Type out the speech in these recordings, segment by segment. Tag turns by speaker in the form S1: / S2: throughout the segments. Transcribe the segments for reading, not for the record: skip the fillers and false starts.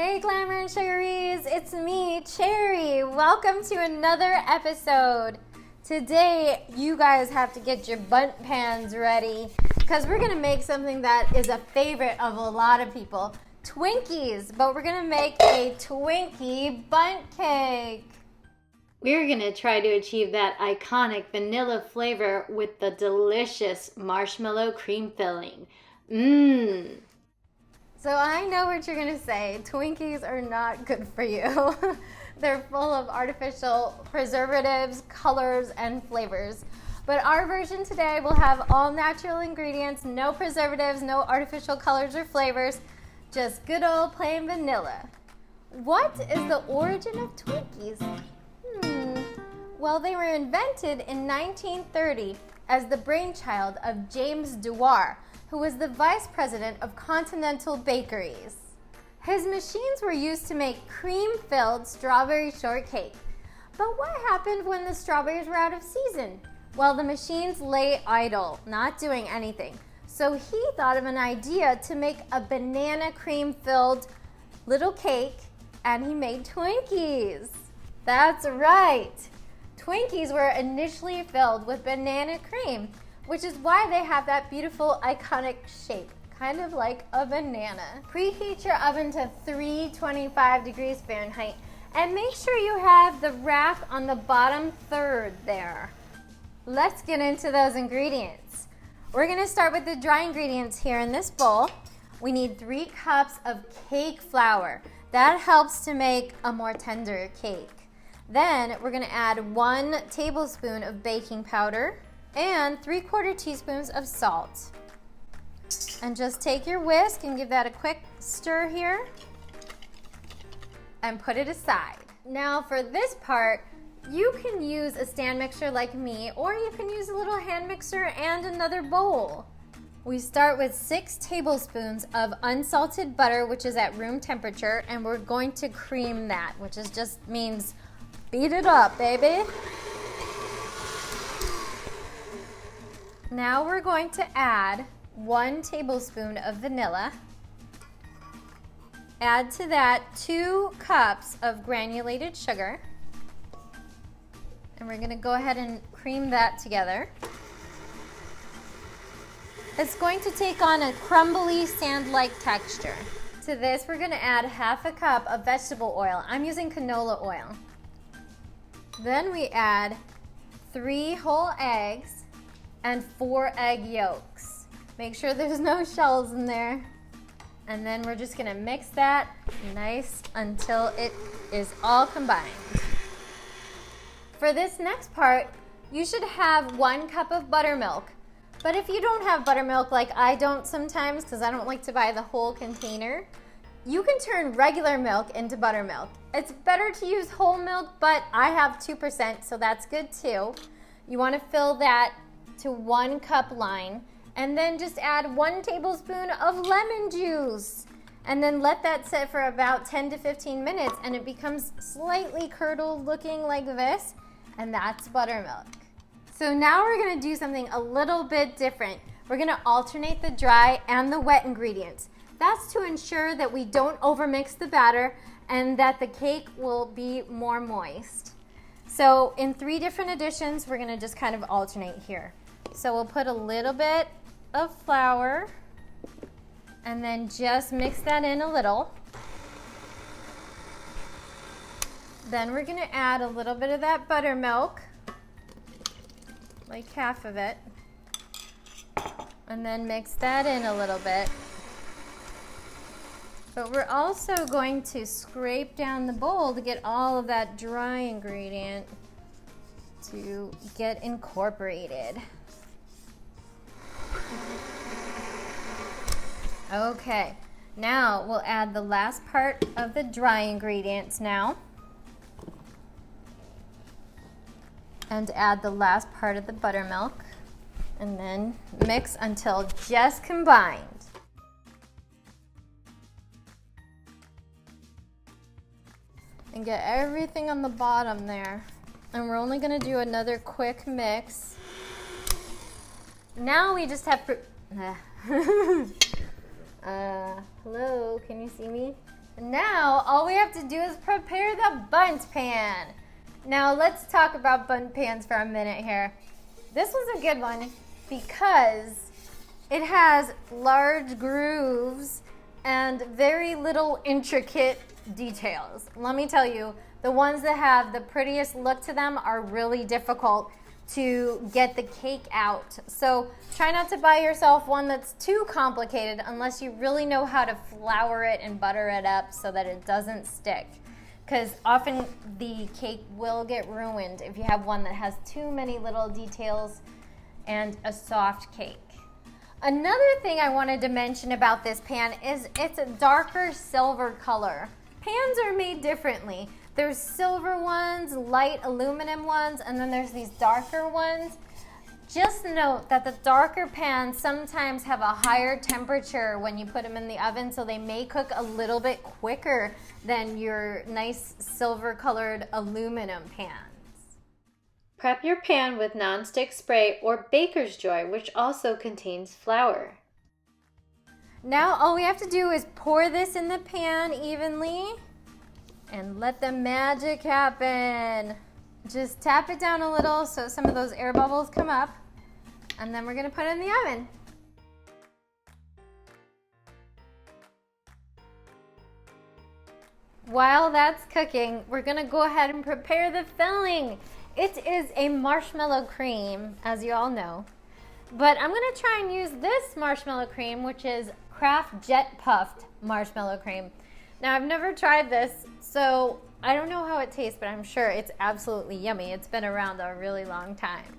S1: Hey Glamour and Sugaries, it's me, Cherry. Welcome to another episode. Today, you guys have to get your bunt pans ready because we're gonna make something that is a favorite of a lot of people, Twinkies, but we're gonna make a Twinkie bunt cake. We're gonna try to achieve that iconic vanilla flavor with the delicious marshmallow cream filling. So I know what you're gonna say. Twinkies are not good for you. They're full of artificial preservatives, colors, and flavors. But our version today will have all natural ingredients, no preservatives, no artificial colors or flavors, just good old plain vanilla. What is the origin of Twinkies? Well, they were invented in 1930 as the brainchild of James Dewar, who was the vice president of Continental Bakeries. His machines were used to make cream-filled strawberry shortcake. But what happened when the strawberries were out of season? Well, the machines lay idle, not doing anything. So he thought of an idea to make a banana cream-filled little cake, and he made Twinkies. That's right. Twinkies were initially filled with banana cream, which is why they have that beautiful iconic shape, kind of like a banana. Preheat your oven to 325 degrees Fahrenheit and make sure you have the rack on the bottom third there. Let's get into those ingredients. We're gonna start with the dry ingredients here in this bowl. We need 3 cups of cake flour. That helps to make a more tender cake. Then we're gonna add 1 tablespoon of baking powder and 3/4 teaspoons of salt. And just take your whisk and give that a quick stir here and put it aside. Now for this part, you can use a stand mixer like me, or you can use a little hand mixer and another bowl. We start with 6 tablespoons of unsalted butter, which is at room temperature, and we're going to cream that, which is just means beat it up, baby. Now we're going to add 1 tablespoon of vanilla. Add to that 2 cups of granulated sugar. And we're gonna go ahead and cream that together. It's going to take on a crumbly sand-like texture. To this, we're gonna add 1/2 cup of vegetable oil. I'm using canola oil. Then we add 3 whole eggs and 4 egg yolks. Make sure there's no shells in there. And then we're just gonna mix that nice until it is all combined. For this next part, you should have 1 cup of buttermilk. But if you don't have buttermilk like I don't sometimes, because I don't like to buy the whole container, you can turn regular milk into buttermilk. It's better to use whole milk, but I have 2%, so that's good too. You wanna fill that to 1 cup line, and then just add 1 tablespoon of lemon juice. And then let that sit for about 10 to 15 minutes, and it becomes slightly curdled looking like this, and that's buttermilk. So now we're gonna do something a little bit different. We're gonna alternate the dry and the wet ingredients. That's to ensure that we don't overmix the batter and that the cake will be more moist. So in 3 different additions, we're gonna just kind of alternate here. So we'll put a little bit of flour and then just mix that in a little. Then we're gonna add a little bit of that buttermilk, like 1/2 of it, and then mix that in a little bit. But we're also going to scrape down the bowl to get all of that dry ingredient to get incorporated. Okay, now we'll add the last part of the dry ingredients now. And add the last part of the buttermilk. And then mix until just combined. And get everything on the bottom there. And we're only gonna do another quick mix. Now we just have hello, can you see me? Now, all we have to do is prepare the Buns Pan. Now, let's talk about Buns Pans for a minute here. This was a good one because it has large grooves and very little intricate details. Let me tell you, the ones that have the prettiest look to them are really difficult to get the cake out. So try not to buy yourself one that's too complicated unless you really know how to flour it and butter it up so that it doesn't stick. Because often the cake will get ruined if you have one that has too many little details and a soft cake. Another thing I wanted to mention about this pan is it's a darker silver color. Pans are made differently. There's silver ones, light aluminum ones, and then there's these darker ones. Just note that the darker pans sometimes have a higher temperature when you put them in the oven, so they may cook a little bit quicker than your nice silver colored aluminum pans. Prep your pan with nonstick spray or baker's joy, which also contains flour. Now all we have to do is pour this in the pan evenly and let the magic happen. Just tap it down a little so some of those air bubbles come up, and then we're gonna put it in the oven. While that's cooking, we're gonna go ahead and prepare the filling. It is a marshmallow cream, as you all know, but I'm gonna try and use this marshmallow cream, which is Kraft Jet Puffed marshmallow cream. Now, I've never tried this, so I don't know how it tastes, but I'm sure it's absolutely yummy. It's been around a really long time.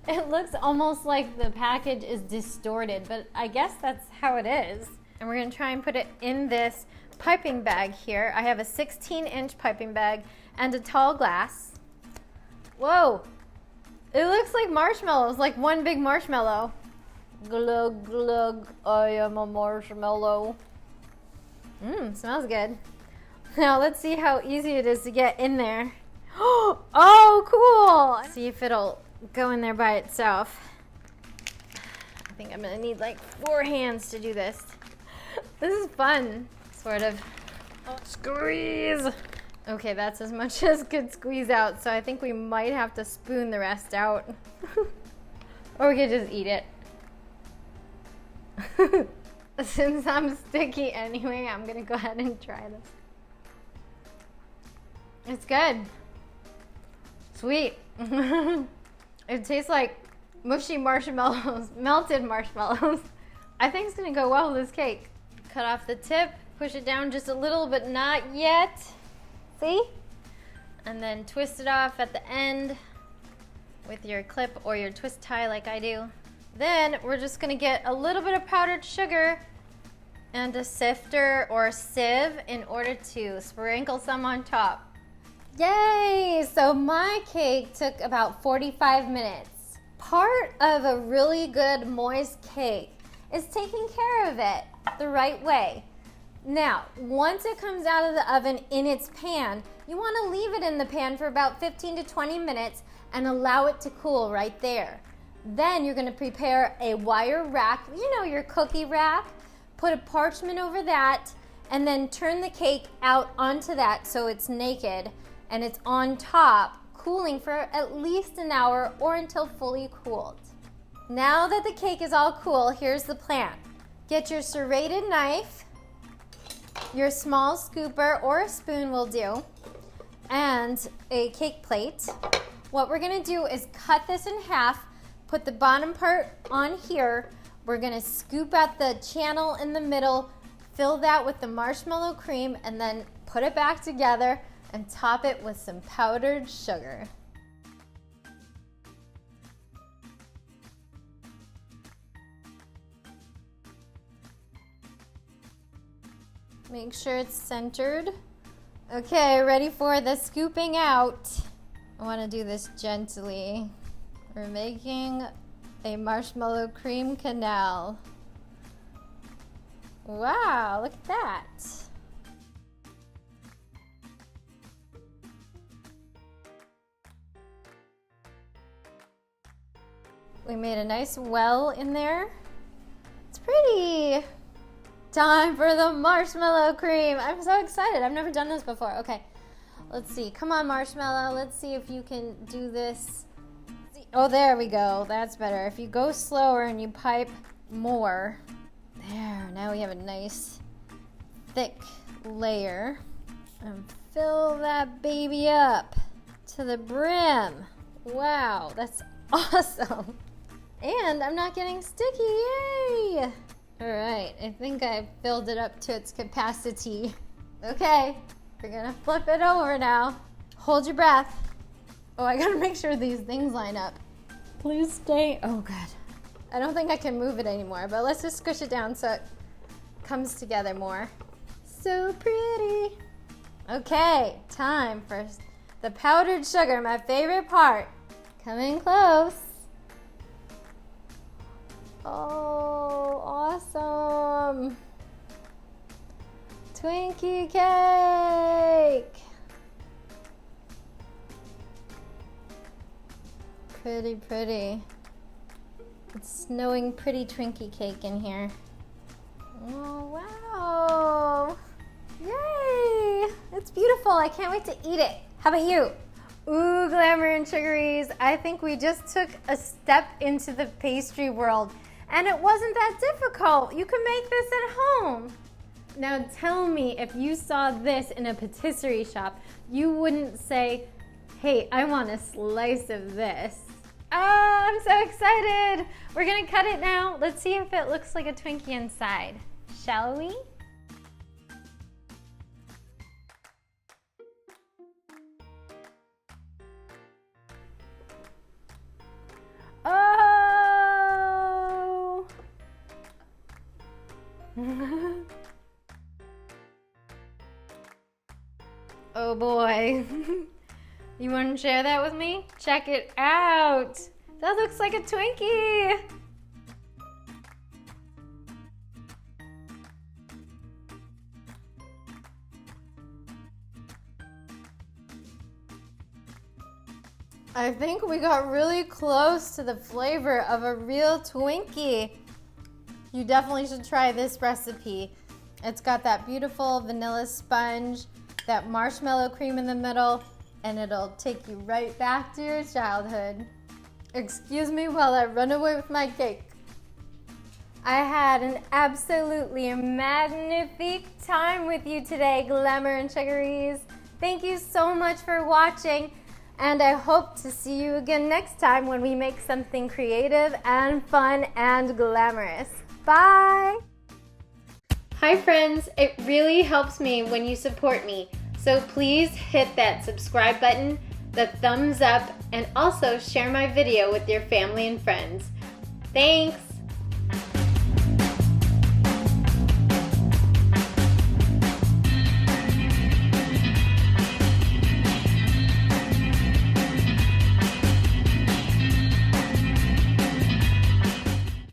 S1: It looks almost like the package is distorted, but I guess that's how it is. And we're gonna try and put it in this piping bag here. I have a 16-inch piping bag and a tall glass. Whoa, it looks like marshmallows, like one big marshmallow. Glug, glug, I am a marshmallow. Smells good. Now let's see how easy it is to get in there. Oh, cool. See if it'll go in there by itself. I think I'm gonna need like 4 hands to do this. This is fun, sort of. Oh, squeeze. Okay, that's as much as could squeeze out, so I think we might have to spoon the rest out. Or we could just eat it. Since I'm sticky anyway, I'm gonna go ahead and try this. It's good. Sweet. It tastes like mushy marshmallows, melted marshmallows. I think it's gonna go well with this cake. Cut off the tip, push it down just a little, but not yet. See? And then twist it off at the end with your clip or your twist tie like I do. Then we're just gonna get a little bit of powdered sugar and a sifter or sieve in order to sprinkle some on top. Yay! So my cake took about 45 minutes. Part of a really good moist cake is taking care of it the right way. Now, once it comes out of the oven in its pan, you want to leave it in the pan for about 15 to 20 minutes and allow it to cool right there. Then you're going to prepare a wire rack, you know, your cookie rack. Put a parchment over that and then turn the cake out onto that so it's naked and it's on top, cooling for at least an hour or until fully cooled. Now that the cake is all cool, here's the plan. Get your serrated knife, your small scooper or a spoon will do, and a cake plate. What we're gonna do is cut this in half, put the bottom part on here. We're gonna scoop out the channel in the middle, fill that with the marshmallow cream, and then put it back together and top it with some powdered sugar. Make sure it's centered. Okay, ready for the scooping out. I wanna do this gently. We're making a marshmallow cream canal. Wow, look at that. We made a nice well in there. It's pretty. Time for the marshmallow cream. I'm so excited. I've never done this before. Okay, let's see. Come on, marshmallow. Let's see if you can do this. Oh, there we go. That's better. If you go slower and you pipe more. There, now we have a nice thick layer. And fill that baby up to the brim. Wow, that's awesome. And I'm not getting sticky, yay! All right, I think I filled it up to its capacity. Okay, we're gonna flip it over now. Hold your breath. Oh, I gotta make sure these things line up. Please stay, oh good. I don't think I can move it anymore, but let's just squish it down so it comes together more. So pretty. Okay, time for the powdered sugar, my favorite part. Coming close. Oh, awesome. Twinkie cake. Pretty, pretty. It's snowing pretty Twinkie cake in here. Oh, wow. Yay. It's beautiful. I can't wait to eat it. How about you? Ooh, Glamour and Sugaries. I think we just took a step into the pastry world. And it wasn't that difficult. You can make this at home. Now tell me, if you saw this in a patisserie shop, you wouldn't say, hey, I want a slice of this. Ah, I'm so excited. We're gonna cut it now. Let's see if it looks like a Twinkie inside. Shall we? Oh! Oh boy. You want to share that with me? Check it out. That looks like a Twinkie. I think we got really close to the flavor of a real Twinkie. You definitely should try this recipe. It's got that beautiful vanilla sponge, that marshmallow cream in the middle, and it'll take you right back to your childhood. Excuse me while I run away with my cake. I had an absolutely magnifique time with you today, Glamour and Sugaries. Thank you so much for watching, and I hope to see you again next time when we make something creative and fun and glamorous. Bye! Hi friends, it really helps me when you support me, so please hit that subscribe button, the thumbs up, and also share my video with your family and friends. Thanks!